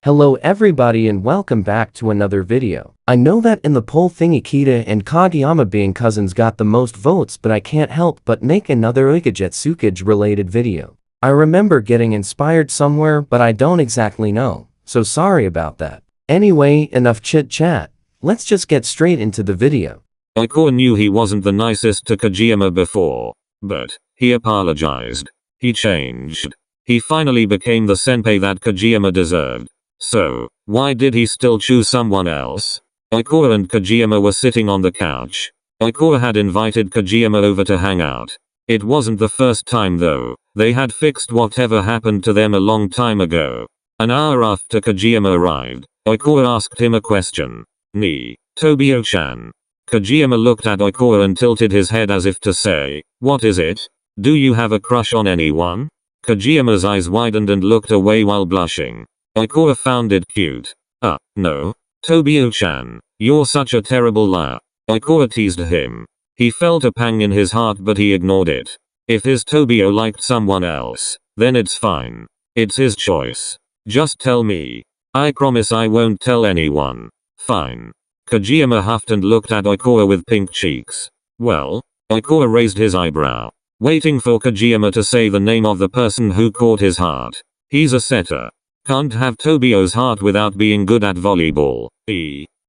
Hello everybody and welcome back to another video. I know that in the poll thingy Kita and Kageyama being cousins got the most votes, but I can't help but make another Oikage Atsukage related video. I remember getting inspired somewhere, but I don't exactly know, so sorry about that. Anyway, enough chit chat. Let's just get straight into the video. Haikyuu knew he wasn't the nicest to Kageyama before, but he apologized. He changed. He finally became the senpai that Kageyama deserved. So, why did he still choose someone else? Haikyuu and Kageyama were sitting on the couch. Haikyuu had invited Kageyama over to hang out. It wasn't the first time though. They had fixed whatever happened to them a long time ago. An hour after Kageyama arrived, Haikyuu asked him a question. Ni, Tobio-chan. Kageyama looked at Haikyuu and tilted his head as if to say, "What is it? Do you have a crush on anyone?" Kageyama's eyes widened and looked away while blushing. Haikyuu found it cute. No. Tobio-chan, you're such a terrible liar. Haikyuu teased him. He felt a pang in his heart but he ignored it. If his Tobio liked someone else, then it's fine. It's his choice. Just tell me. I promise I won't tell anyone. Fine. Kageyama huffed and looked at Haikyuu with pink cheeks. Well? Haikyuu raised his eyebrow, waiting for Kageyama to say the name of the person who caught his heart. He's a setter. Can't have Tobio's heart without being good at volleyball.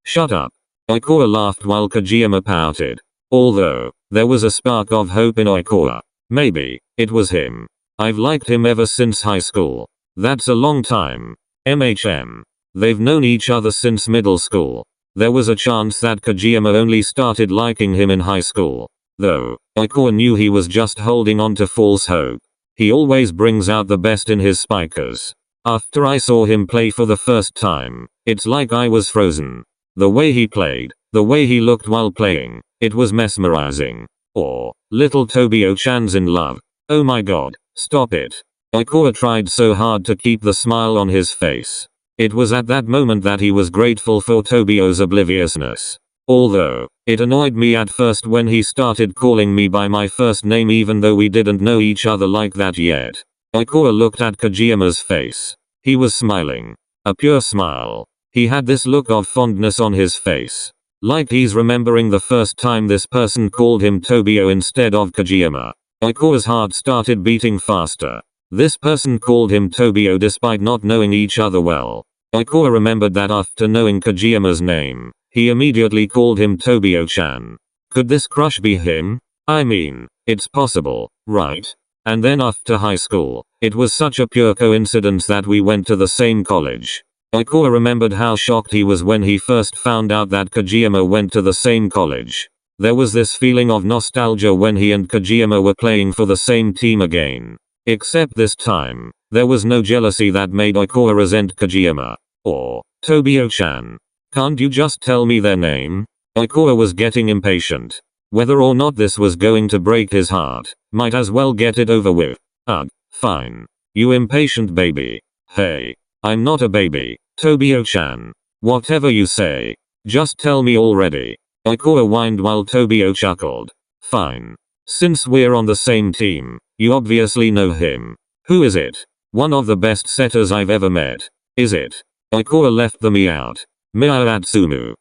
Shut up. Haikyuu laughed while Kageyama pouted. Although, there was a spark of hope in Haikyuu. Maybe, it was him. I've liked him ever since high school. That's a long time. They've known each other since middle school. There was a chance that Kageyama only started liking him in high school. Though, Haikyuu knew he was just holding on to false hope. He always brings out the best in his spikers. After I saw him play for the first time, it's like I was frozen. The way he played, the way he looked while playing, it was mesmerizing. Or, little Tobio-chan's in love. Oh my god, stop it. Haikyuu tried so hard to keep the smile on his face. It was at that moment that he was grateful for Tobio's obliviousness. Although, it annoyed me at first when he started calling me by my first name even though we didn't know each other like that yet. Haikyuu looked at Kageyama's face. He was smiling. A pure smile. He had this look of fondness on his face. Like he's remembering the first time this person called him Tobio instead of Kageyama. Haikyuu's heart started beating faster. This person called him Tobio despite not knowing each other well. Haikyuu remembered that after knowing Kageyama's name, he immediately called him Tobio-chan. Could this crush be him? I mean, it's possible, right? And then after high school, it was such a pure coincidence that we went to the same college. Haikyuu remembered how shocked he was when he first found out that Kageyama went to the same college. There was this feeling of nostalgia when he and Kageyama were playing for the same team again. Except this time, there was no jealousy that made Haikyuu resent Kageyama. Or, Tobio-chan. Can't you just tell me their name? Haikyuu was getting impatient. Whether or not this was going to break his heart, might as well get it over with. Ugh, fine. You impatient baby. Hey, I'm not a baby, Tobio-chan. Whatever you say. Just tell me already. Haikyuu whined while Tobio chuckled. Fine. Since we're on the same team, you obviously know him. Who is it? One of the best setters I've ever met. Is it? Haikyuu left the me out. Mia Atsumu.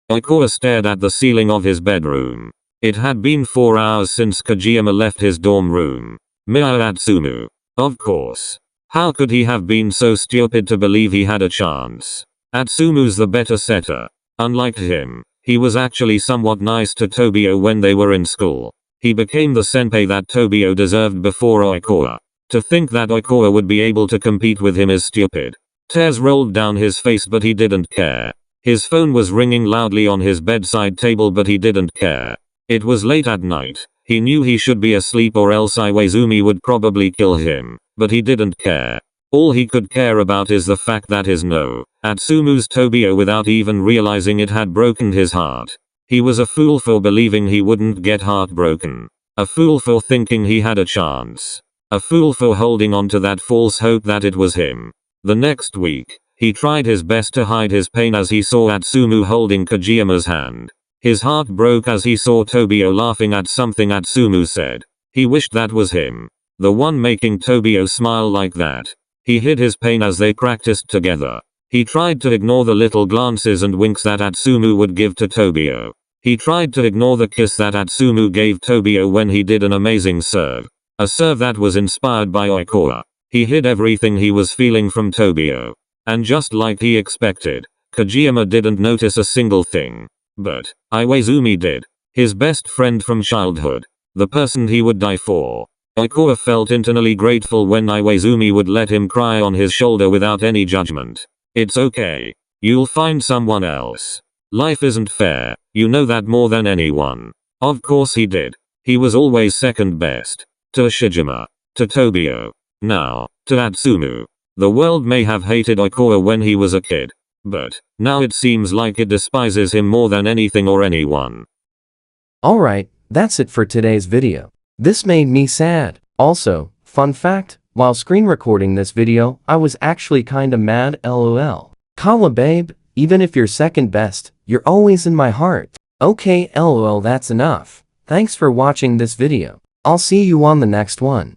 Haikyuu stared at the ceiling of his bedroom. It had been 4 hours since Kageyama left his dorm room. Mia Atsumu. Of course. How could he have been so stupid to believe he had a chance? Atsumu's the better setter. Unlike him, he was actually somewhat nice to Tobio when they were in school. He became the senpai that Tobio deserved before Haikyuu. To think that Haikyuu would be able to compete with him is stupid. Tears rolled down his face but he didn't care. His phone was ringing loudly on his bedside table but he didn't care. It was late at night. He knew he should be asleep or else Iwaizumi would probably kill him. But he didn't care. All he could care about is the fact that his Atsumu's Tobio without even realizing it had broken his heart. He was a fool for believing he wouldn't get heartbroken. A fool for thinking he had a chance. A fool for holding on to that false hope that it was him. The next week, he tried his best to hide his pain as he saw Atsumu holding Kageyama's hand. His heart broke as he saw Tobio laughing at something Atsumu said. He wished that was him. The one making Tobio smile like that. He hid his pain as they practiced together. He tried to ignore the little glances and winks that Atsumu would give to Tobio. He tried to ignore the kiss that Atsumu gave Tobio when he did an amazing serve. A serve that was inspired by Oikage. He hid everything he was feeling from Tobio. And just like he expected, Kageyama didn't notice a single thing. But Iwaizumi did. His best friend from childhood. The person he would die for. Oikage felt internally grateful when Iwaizumi would let him cry on his shoulder without any judgment. It's okay. You'll find someone else. Life isn't fair, you know that more than anyone. Of course he did. He was always second best. To Shijima. To Tobio. Now, to Atsumu. The world may have hated Oikage when he was a kid. But now it seems like it despises him more than anything or anyone. Alright, that's it for today's video. This made me sad. Also, fun fact, while screen recording this video, I was actually kinda mad, lol. Kala babe, even if you're second best, you're always in my heart. Okay lol, that's enough. Thanks for watching this video. I'll see you on the next one.